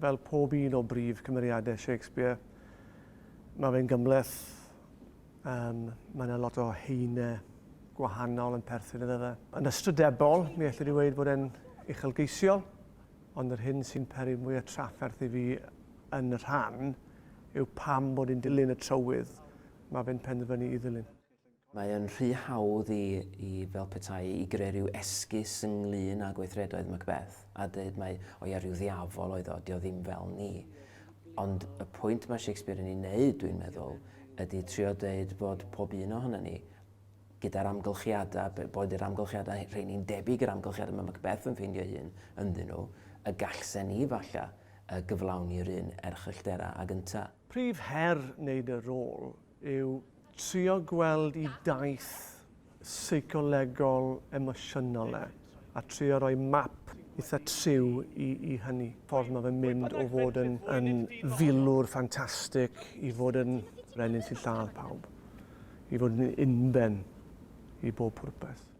Fel pob un o brif cymeriadau Shakespeare, mae fe'n gymleth. Mae yna lot o haenau gwahanol yn perthyn iddo fe. Yn ystrydebol, mi allai dweud bod e'n uchelgeisiol, ond yr hyn sy'n peri mwy o trafferth i fi yn y rhan yw pam bod hi'n dilyn y trywydd mae fe'n penderfynu i ddilyn. Mae yn rhy hawdd i fel petai i greu rhyw esgus ynglyn â gweithredoedd Macbeth a dweud mai rhyw ddiafol oedd o, dio ddim fel ni. Ond y pwynt mae Shakespeare yn ei wneud, dwi'n meddwl, ydy trio dweud bod pob un ohono ni gyda'r amgylchiadau, bod yr amgylchiadau rhain ni'n debyg yr amgylchiadau mae Macbeth yn ffeindio hun ynddyn nhw, y gallsen ni falle gyflawni'r un erchylltera a gynta. Prif her wneud y rôl yw trio gweld i daith seicolegol emosiynol a trio rhoi map eitha triw i hynny. Ffordd mae fe'n mynd o fod yn filwr ffantastig i fod yn brenin sy'n lladd pawb, i fod yn unben i bob pwrpas.